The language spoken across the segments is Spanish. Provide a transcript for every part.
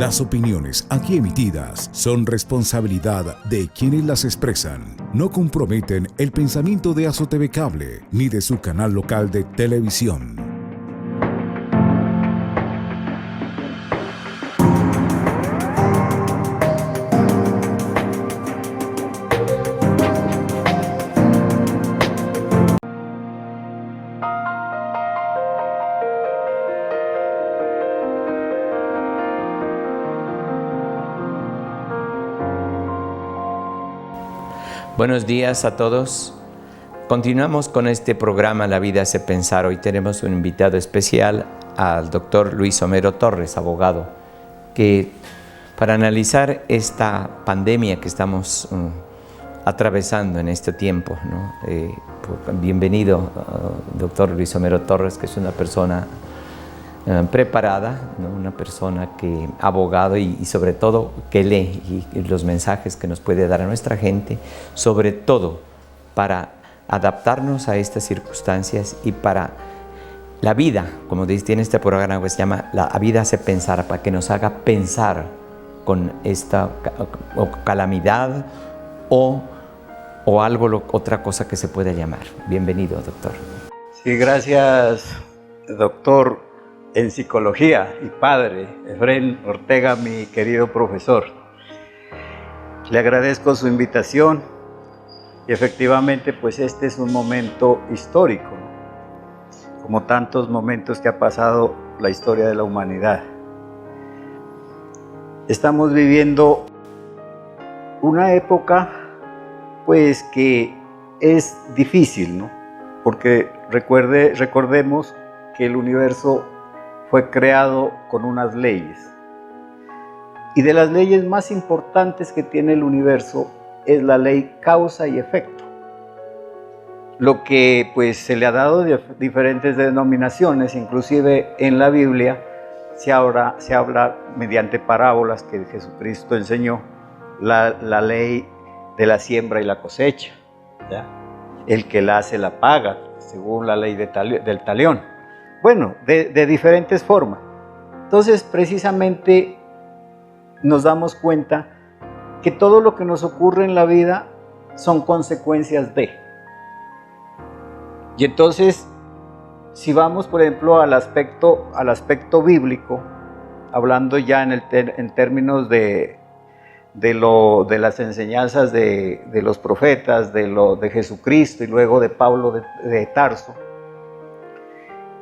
Las opiniones aquí emitidas son responsabilidad de quienes las expresan. No comprometen el pensamiento de Azo TV Cable ni de su canal local de televisión. Buenos días a todos. Continuamos con este programa La Vida Hace Pensar. Hoy tenemos un invitado especial al doctor Luis Homero Torres, abogado, que para analizar esta pandemia que estamos atravesando en este tiempo, ¿no? Bienvenido, doctor Luis Homero Torres, que es una persona preparada, ¿no? Una persona que abogado y sobre todo que lee y los mensajes que nos puede dar a nuestra gente, sobre todo para adaptarnos a estas circunstancias y para la vida, como tiene este programa que se llama La Vida Hace Pensar, para que nos haga pensar con esta calamidad o algo, otra cosa que se pueda llamar. Bienvenido, doctor. Sí, gracias, doctor en psicología y padre, Efrén Ortega, mi querido profesor. Le agradezco su invitación y efectivamente pues este es un momento histórico, como tantos momentos que ha pasado la historia de la humanidad. Estamos viviendo una época pues que es difícil, ¿no? Porque recordemos que el universo fue creado con unas leyes. Y de las leyes más importantes que tiene el universo es la ley causa y efecto. Lo que pues se le ha dado diferentes denominaciones, inclusive en la Biblia se habla mediante parábolas que Jesucristo enseñó, la ley de la siembra y la cosecha, ¿ya? El que la hace la paga, según la ley del talión. Bueno, de diferentes formas. Entonces, precisamente nos damos cuenta que todo lo que nos ocurre en la vida son consecuencias de. Y entonces, si vamos, por ejemplo, al aspecto bíblico, hablando ya en términos de las enseñanzas de los profetas, de Jesucristo y luego de Pablo de Tarso,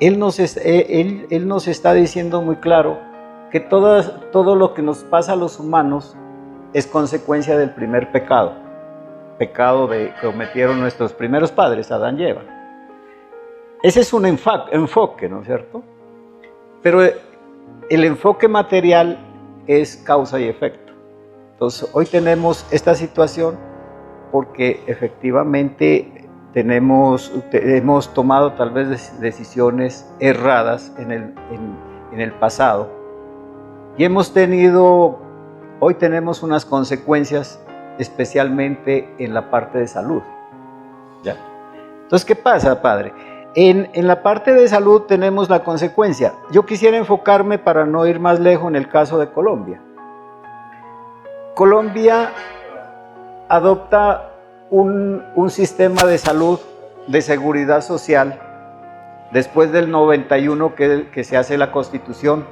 Él nos está diciendo muy claro que todo lo que nos pasa a los humanos es consecuencia del primer pecado que cometieron nuestros primeros padres, Adán y Eva. Ese es un enfoque, ¿no es cierto? Pero el enfoque material es causa y efecto. Entonces, hoy tenemos esta situación porque efectivamente hemos tomado tal vez decisiones erradas en el pasado y hoy tenemos unas consecuencias especialmente en la parte de salud. ¿Ya? Entonces, ¿qué pasa, padre? En la parte de salud tenemos la consecuencia. Yo quisiera enfocarme, para no ir más lejos, en el caso de Colombia. Colombia adopta un sistema de salud, de seguridad social, después del 91 que se hace la Constitución,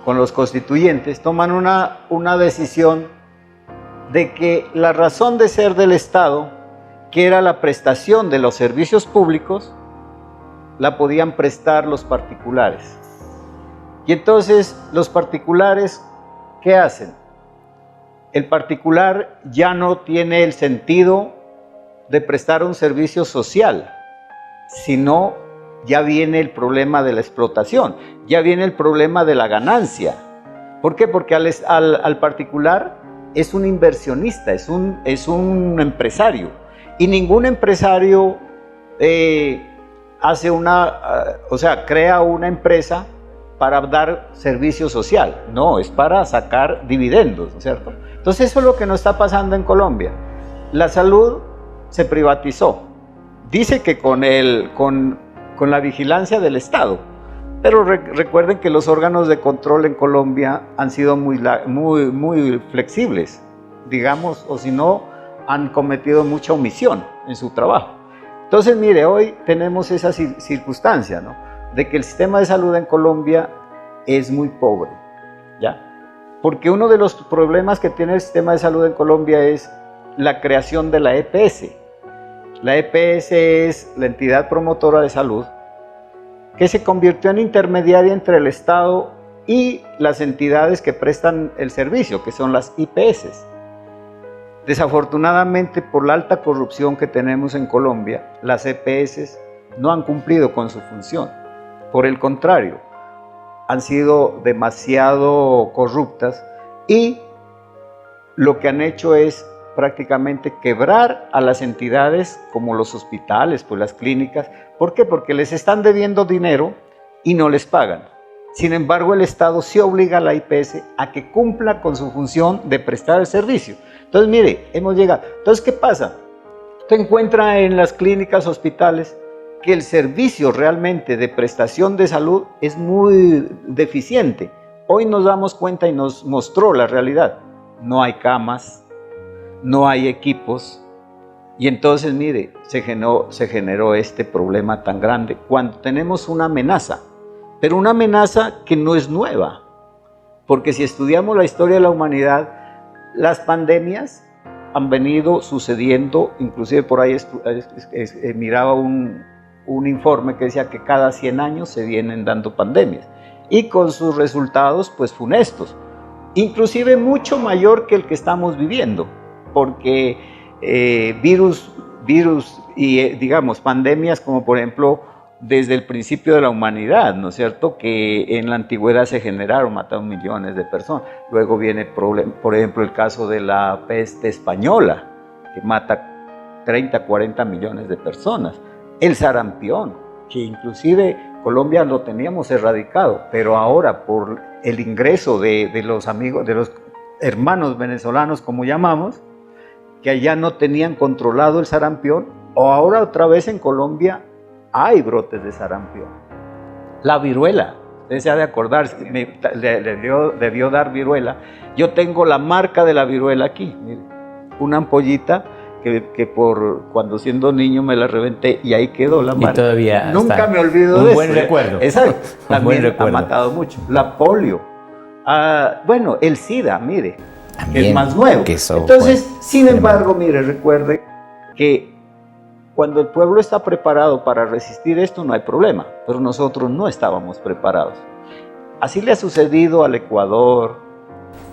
con los constituyentes, toman una decisión de que la razón de ser del Estado, que era la prestación de los servicios públicos, la podían prestar los particulares. Y entonces, los particulares, ¿qué hacen? El particular ya no tiene el sentido de prestar un servicio social, sino ya viene el problema de la explotación, ya viene el problema de la ganancia. ¿Por qué? Porque al particular es un inversionista, es un empresario, y ningún empresario crea una empresa para dar servicio social. No, es para sacar dividendos, ¿no es cierto? Entonces eso es lo que nos está pasando en Colombia. La salud se privatizó. Dice que con la vigilancia del Estado, Pero recuerden que los órganos de control en Colombia han sido muy flexibles, digamos, o si no, han cometido mucha omisión en su trabajo. Entonces, mire, hoy tenemos esa circunstancia, ¿no?, de que el sistema de salud en Colombia es muy pobre, ¿ya? Porque uno de los problemas que tiene el sistema de salud en Colombia es la creación de la EPS. La EPS es la entidad promotora de salud que se convirtió en intermediaria entre el Estado y las entidades que prestan el servicio, que son las IPS. Desafortunadamente, por la alta corrupción que tenemos en Colombia, las EPS no han cumplido con su función. Por el contrario, han sido demasiado corruptas y lo que han hecho es prácticamente quebrar a las entidades como los hospitales, pues las clínicas. ¿Por qué? Porque les están debiendo dinero y no les pagan. Sin embargo, el Estado sí obliga a la IPS a que cumpla con su función de prestar el servicio. Entonces, mire, hemos llegado. Entonces, ¿qué pasa? Usted encuentra en las clínicas, hospitales, que el servicio realmente de prestación de salud es muy deficiente. Hoy nos damos cuenta y nos mostró la realidad. No hay camas, no hay equipos, y entonces, mire, se generó este problema tan grande cuando tenemos una amenaza, pero una amenaza que no es nueva, porque si estudiamos la historia de la humanidad, las pandemias han venido sucediendo, inclusive por ahí miraba un informe que decía que cada 100 años se vienen dando pandemias, y con sus resultados pues funestos, inclusive mucho mayor que el que estamos viviendo, porque virus y digamos pandemias como por ejemplo desde el principio de la humanidad, ¿no es cierto?, que en la antigüedad se generaron, mataron millones de personas. Luego viene por ejemplo el caso de la peste española, que mata 30, 40 millones de personas. El sarampión, que inclusive Colombia lo teníamos erradicado, pero ahora por el ingreso de los amigos, de los hermanos venezolanos, como llamamos, que allá no tenían controlado el sarampión, o ahora otra vez en Colombia hay brotes de sarampión. La viruela, usted se ha de acordar, debió dar viruela. Yo tengo la marca de la viruela aquí, mire, una ampollita que cuando siendo niño me la reventé y ahí quedó la marca. Y todavía nunca me olvido de eso. Un buen recuerdo. Exacto, también ha matado mucho. La polio, bueno, el SIDA, mire, también, es más nuevo. Entonces, sin embargo, mire, recuerde que cuando el pueblo está preparado para resistir esto no hay problema, pero nosotros no estábamos preparados. Así le ha sucedido al Ecuador,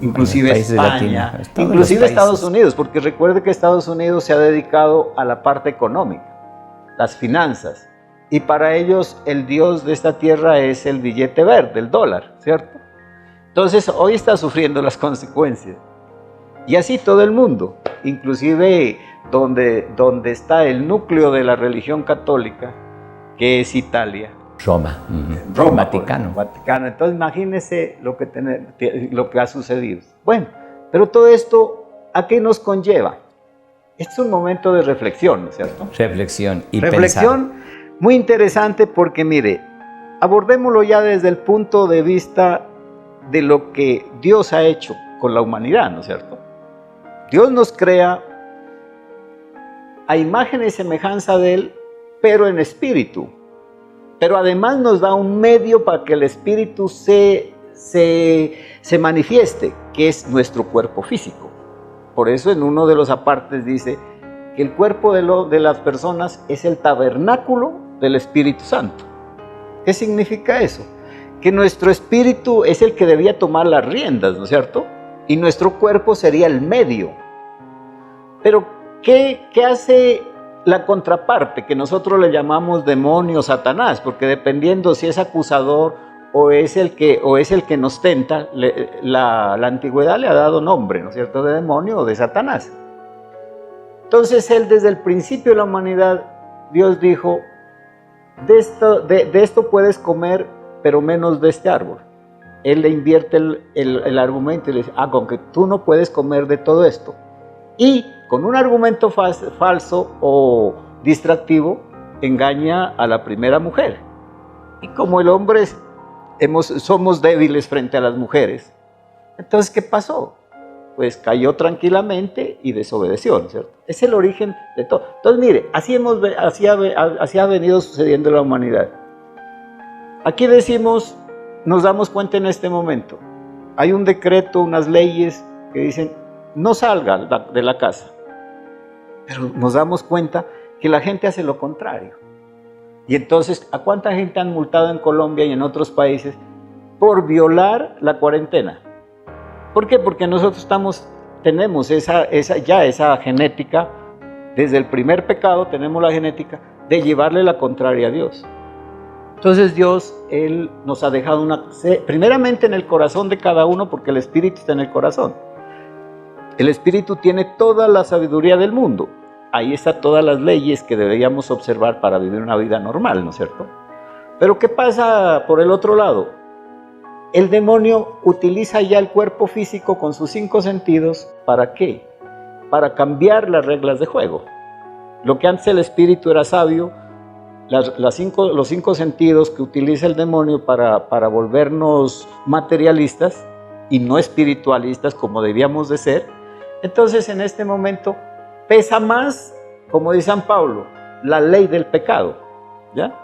inclusive España, inclusive Estados Unidos, porque recuerde que Estados Unidos se ha dedicado a la parte económica, las finanzas, y para ellos el dios de esta tierra es el billete verde, el dólar, ¿cierto? Entonces hoy está sufriendo las consecuencias. Y así todo el mundo, inclusive donde está el núcleo de la religión católica, que es Italia. Roma, Vaticano. Entonces imagínense lo que ha sucedido. Bueno, pero todo esto, ¿a qué nos conlleva? Este es un momento de reflexión, ¿no es cierto? Reflexión y reflexión pensar. Muy interesante porque, mire, abordémoslo ya desde el punto de vista de lo que Dios ha hecho con la humanidad, ¿no es cierto? Dios nos crea a imagen y semejanza de Él, pero en espíritu. Pero además nos da un medio para que el espíritu se manifieste, que es nuestro cuerpo físico. Por eso en uno de los apartes dice que el cuerpo de las personas es el tabernáculo del Espíritu Santo. ¿Qué significa eso? Que nuestro espíritu es el que debía tomar las riendas, ¿no es cierto? Y nuestro cuerpo sería el medio. Pero, ¿qué hace la contraparte, que nosotros le llamamos demonio, Satanás? Porque dependiendo si es acusador o es el que nos tenta, la antigüedad le ha dado nombre, ¿no es cierto?, de demonio o de Satanás. Entonces, él desde el principio de la humanidad, Dios dijo, de esto puedes comer, pero menos de este árbol. Él le invierte el argumento y le dice, con que tú no puedes comer de todo esto. Y con un argumento falso o distractivo, engaña a la primera mujer. Y como el hombre somos débiles frente a las mujeres. Entonces, ¿qué pasó? Pues cayó tranquilamente y desobedeció, ¿no es cierto? Es el origen de todo. Entonces, mire, así ha venido sucediendo en la humanidad. Aquí decimos, nos damos cuenta en este momento, hay un decreto, unas leyes que dicen, no salga de la casa. Pero nos damos cuenta que la gente hace lo contrario. Y entonces, ¿a cuánta gente han multado en Colombia y en otros países por violar la cuarentena? ¿Por qué? Porque nosotros tenemos esa genética, desde el primer pecado tenemos la genética de llevarle la contraria a Dios. Entonces Dios, Él nos ha dejado primeramente en el corazón de cada uno, porque el Espíritu está en el corazón. El Espíritu tiene toda la sabiduría del mundo. Ahí están todas las leyes que deberíamos observar para vivir una vida normal, ¿no es cierto? Pero ¿qué pasa por el otro lado? El demonio utiliza ya el cuerpo físico con sus 5 sentidos, ¿para qué? Para cambiar las reglas de juego. Lo que antes el espíritu era sabio, los 5 sentidos que utiliza el demonio para volvernos materialistas y no espiritualistas como debíamos de ser. Entonces, en este momento pesa más, como dice San Pablo, la ley del pecado, ¿ya?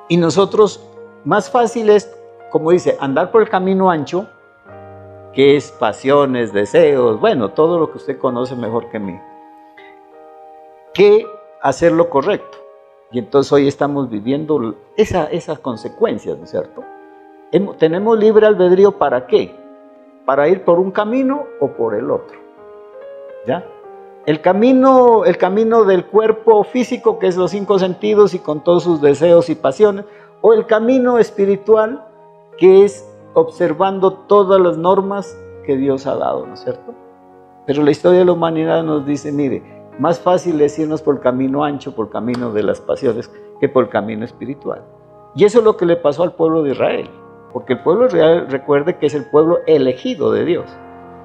Y nosotros, más fácil es, como dice, andar por el camino ancho, que es pasiones, deseos, bueno, todo lo que usted conoce mejor que mí, que hacer lo correcto. Y entonces hoy estamos viviendo esas consecuencias, ¿no es cierto? Tenemos libre albedrío, ¿para qué? Para ir por un camino o por el otro, ¿ya? El camino del cuerpo físico, que es los 5 sentidos y con todos sus deseos y pasiones, o el camino espiritual, que es observando todas las normas que Dios ha dado, ¿no es cierto? Pero la historia de la humanidad nos dice, mire, más fácil es irnos por el camino ancho, por el camino de las pasiones, que por el camino espiritual. Y eso es lo que le pasó al pueblo de Israel, porque el pueblo de Israel, recuerde que es el pueblo elegido de Dios.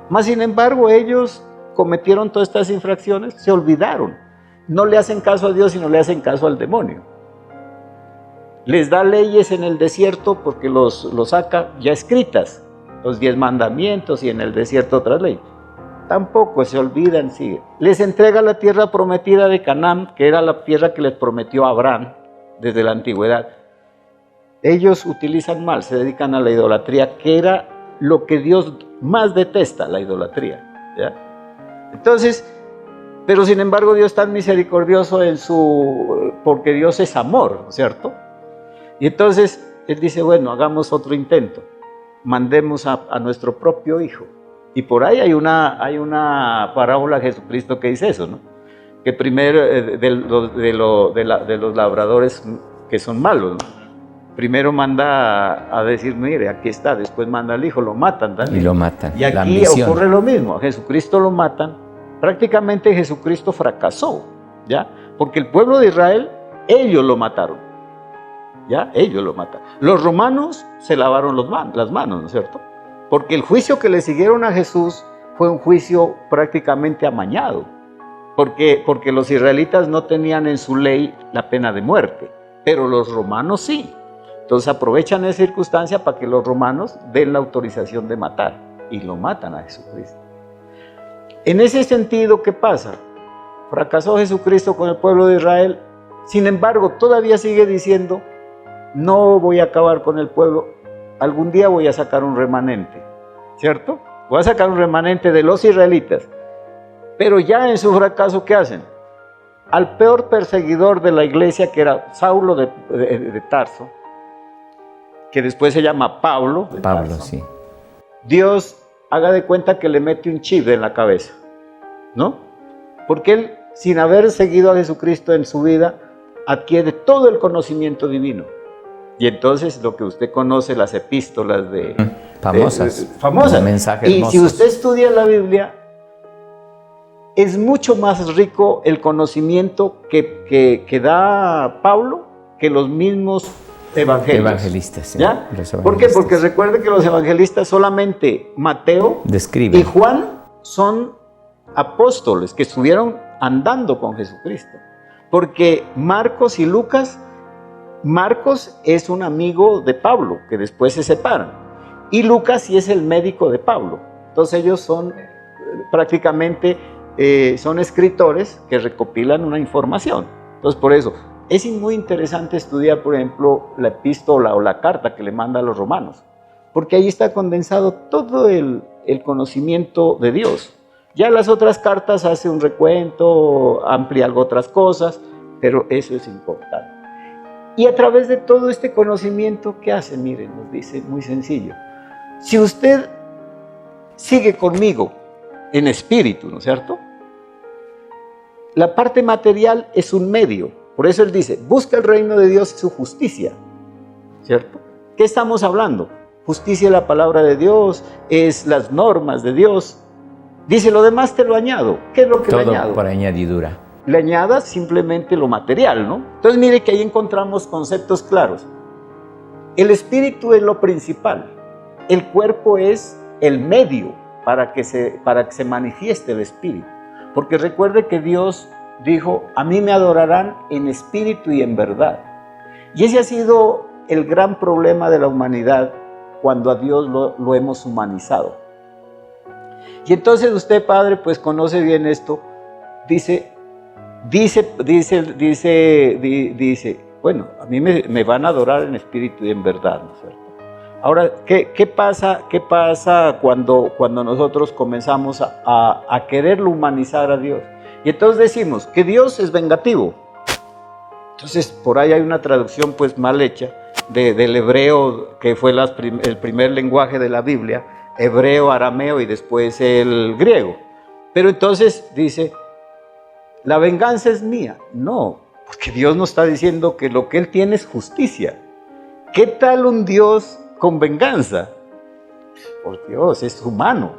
Más sin embargo, ellos cometieron todas estas infracciones, se olvidaron, no le hacen caso a Dios, sino le hacen caso al demonio. Les da leyes en el desierto porque los saca ya escritas, los 10 mandamientos, y en el desierto otras leyes. Tampoco se olvidan, sigue. Les entrega la tierra prometida de Canaán, que era la tierra que les prometió Abraham desde la antigüedad. Ellos utilizan mal, se dedican a la idolatría, que era lo que Dios más detesta, la idolatría, ¿ya? Entonces, pero sin embargo Dios es tan misericordioso porque Dios es amor, ¿cierto? Y entonces Él dice, bueno, hagamos otro intento, mandemos a nuestro propio hijo. Y por ahí hay una parábola de Jesucristo que dice eso, ¿no? Que primero de los labradores que son malos, ¿no? Primero manda a decir, mire, aquí está, después manda al hijo, lo matan también. Y lo matan. Y aquí ocurre lo mismo, a Jesucristo lo matan. Prácticamente Jesucristo fracasó, ¿ya? Porque el pueblo de Israel, ellos lo mataron, ¿ya? Ellos lo matan. Los romanos se lavaron las manos, ¿no es cierto? Porque el juicio que le siguieron a Jesús fue un juicio prácticamente amañado, porque los israelitas no tenían en su ley la pena de muerte, pero los romanos sí. Entonces aprovechan esa circunstancia para que los romanos den la autorización de matar, y lo matan a Jesucristo. En ese sentido, ¿qué pasa? Fracasó Jesucristo con el pueblo de Israel, sin embargo todavía sigue diciendo, no voy a acabar con el pueblo, algún día voy a sacar un remanente, ¿cierto? Voy a sacar un remanente de los israelitas. Pero ya en su fracaso, ¿qué hacen? Al peor perseguidor de la iglesia, que era Saulo de Tarso, que después se llama Pablo. Pablo, sí. Dios, haga de cuenta que le mete un chip en la cabeza, ¿no? Porque él, sin haber seguido a Jesucristo en su vida, adquiere todo el conocimiento divino. Y entonces lo que usted conoce, las epístolas famosas. Mensajes y hermosos. Si usted estudia la Biblia, es mucho más rico el conocimiento que da Pablo que los mismos evangelistas. ¿Sí? ¿Ya? ¿Por qué? Porque recuerde que los evangelistas, solamente Mateo describen, y Juan son apóstoles que estuvieron andando con Jesucristo. Porque Marcos y Lucas Marcos es un amigo de Pablo, que después se separan. Y Lucas sí es el médico de Pablo. Entonces ellos son prácticamente, son escritores que recopilan una información. Entonces por eso es muy interesante estudiar, por ejemplo, la epístola o la carta que le manda a los romanos, porque ahí está condensado todo el conocimiento de Dios. Ya las otras cartas hace un recuento, amplía algo otras cosas, pero eso es importante. Y a través de todo este conocimiento, ¿qué hace? Miren, nos dice muy sencillo. Si usted sigue conmigo en espíritu, ¿no es cierto? La parte material es un medio. Por eso él dice, busca el reino de Dios y su justicia, ¿cierto? ¿Qué estamos hablando? Justicia es la palabra de Dios, es las normas de Dios. Dice, lo demás te lo añado. ¿Qué es lo que le añado? Todo por añadidura. Le añadas simplemente lo material, ¿no? Entonces mire que ahí encontramos conceptos claros. El espíritu es lo principal. El cuerpo es el medio para que se manifieste el espíritu. Porque recuerde que Dios dijo, a mí me adorarán en espíritu y en verdad. Y ese ha sido el gran problema de la humanidad cuando a Dios lo hemos humanizado. Y entonces usted, padre, pues conoce bien esto. Dice, bueno, a mí me van a adorar en espíritu y en verdad, ¿no es cierto? Ahora, ¿qué pasa cuando nosotros comenzamos a quererlo humanizar a Dios? Y entonces decimos que Dios es vengativo. Entonces, por ahí hay una traducción pues mal hecha del hebreo, que fue el primer lenguaje de la Biblia, hebreo, arameo y después el griego. Pero entonces dice, la venganza es mía. No, porque Dios nos está diciendo que lo que Él tiene es justicia. ¿Qué tal un Dios con venganza? Por Dios, es humano.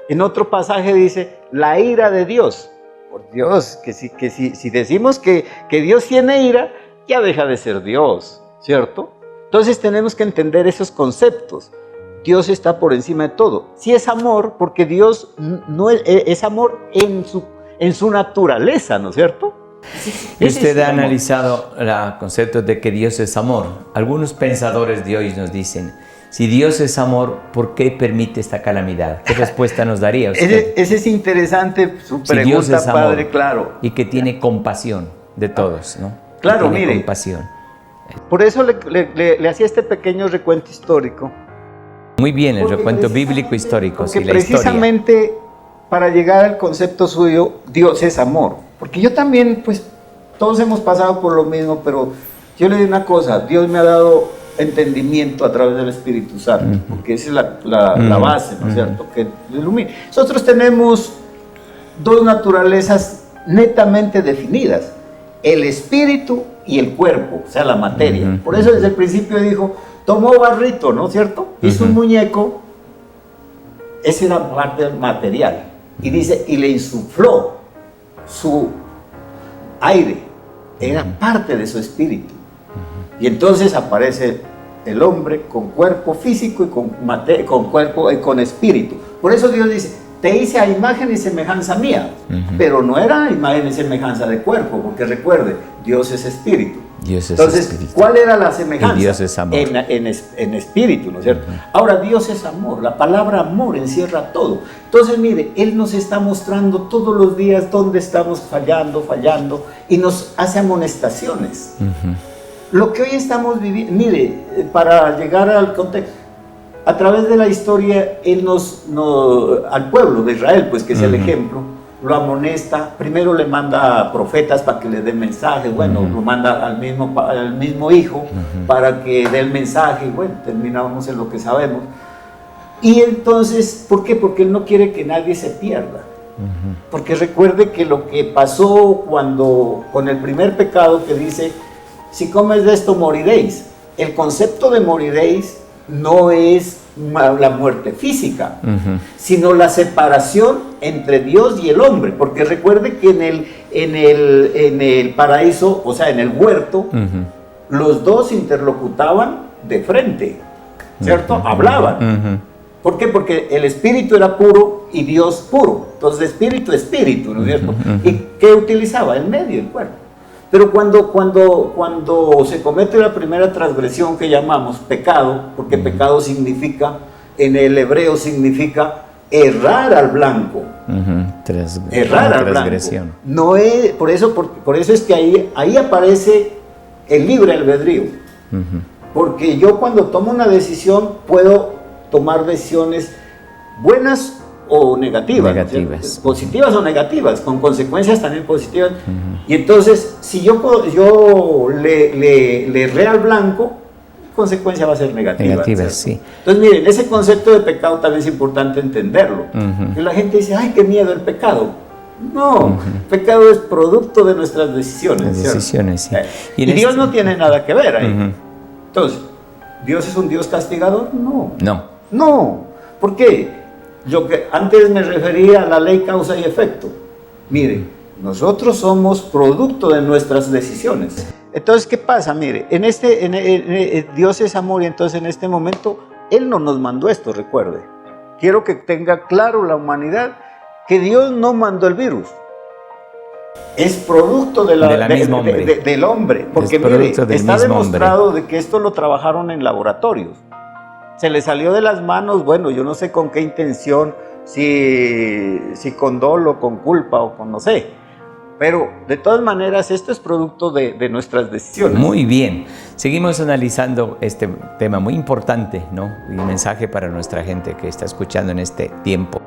En otro pasaje dice, la ira de Dios. Por Dios, que si decimos que Dios tiene ira, ya deja de ser Dios, ¿cierto? Entonces tenemos que entender esos conceptos. Dios está por encima de todo. Si es amor, porque Dios no es amor en su naturaleza, ¿no es cierto? Usted ha analizado el concepto de que Dios es amor. Algunos pensadores de hoy nos dicen, si Dios es amor, ¿por qué permite esta calamidad? ¿Qué respuesta nos daría usted? Ese es interesante, su pregunta, si Dios es amor, padre, claro. Y que tiene compasión de todos, ¿no? Claro, mire. Compasión. Por eso le hacía este pequeño recuento histórico. Muy bien, el recuento bíblico histórico. Porque sí, la precisamente historia. Para llegar al concepto suyo, Dios es amor. Porque yo también, pues, todos hemos pasado por lo mismo, pero yo le digo una cosa, Dios me ha dado entendimiento a través del Espíritu Santo, porque esa es la base, ¿no es cierto? Que ilumina. Nosotros tenemos dos naturalezas netamente definidas, el espíritu y el cuerpo, o sea, la materia. Por eso desde el principio dijo, tomó barrito, ¿no es cierto? Hizo un muñeco, esa era parte del material, y dice, y le insufló su aire, era parte de su espíritu. Y entonces aparece el hombre con cuerpo físico y con cuerpo y con espíritu. Por eso Dios dice, te hice a imagen y semejanza mía, pero no era imagen y semejanza de cuerpo, porque recuerde, Dios es espíritu. Dios es entonces, espíritu. ¿cuál era la semejanza? Y Dios es amor. En espíritu, ¿no es cierto? Ahora, Dios es amor, la palabra amor encierra todo. Entonces, mire, Él nos está mostrando todos los días dónde estamos fallando, y nos hace amonestaciones. Lo que hoy estamos viviendo, mire, para llegar al contexto, a través de la historia, Él al pueblo de Israel, pues que es el ejemplo, lo amonesta, primero le manda profetas para que le den mensajes, bueno, lo manda al mismo hijo para que dé el mensaje, y bueno, terminamos en lo que sabemos. Y entonces, ¿por qué? Porque Él no quiere que nadie se pierda. Porque recuerde que lo que pasó con el primer pecado que dice, si comes de esto moriréis. El concepto de moriréis no es la muerte física, sino la separación entre Dios y el hombre, porque recuerde que en el paraíso, o sea, en el huerto, los dos interlocutaban de frente, ¿cierto? Hablaban. ¿Por qué? Porque el espíritu era puro y Dios puro. Entonces, espíritu, ¿no es cierto? ¿Y qué utilizaba? El medio, el cuerpo. Pero cuando se comete la primera transgresión que llamamos pecado, porque pecado significa, en el hebreo significa errar al blanco. Errar al blanco. No es, por eso es que ahí aparece el libre albedrío. Porque yo cuando tomo una decisión puedo tomar decisiones buenas o negativas, positivas o negativas, con consecuencias también positivas. Y entonces, si yo le erré al blanco, la consecuencia va a ser negativa. Sí. Entonces, miren, ese concepto de pecado también es importante entenderlo. Que la gente dice, ay, qué miedo el pecado. No, el pecado es producto de nuestras decisiones. Sí. Y Dios no tiene nada que ver ahí. Entonces, ¿Dios es un Dios castigador? No. ¿Por qué? Yo que antes me refería a la ley causa y efecto. Mire, nosotros somos producto de nuestras decisiones. Entonces, ¿qué pasa? Mire, Dios es amor y entonces en este momento Él no nos mandó esto, recuerde. Quiero que tenga claro la humanidad que Dios no mandó el virus. Es producto del hombre. Porque mire, está demostrado de que esto lo trabajaron en laboratorios. Se le salió de las manos, bueno, yo no sé con qué intención, si con dolo, con culpa o con no sé. Pero de todas maneras esto es producto de nuestras decisiones. Muy bien. Seguimos analizando este tema muy importante, ¿no? Y un mensaje para nuestra gente que está escuchando en este tiempo.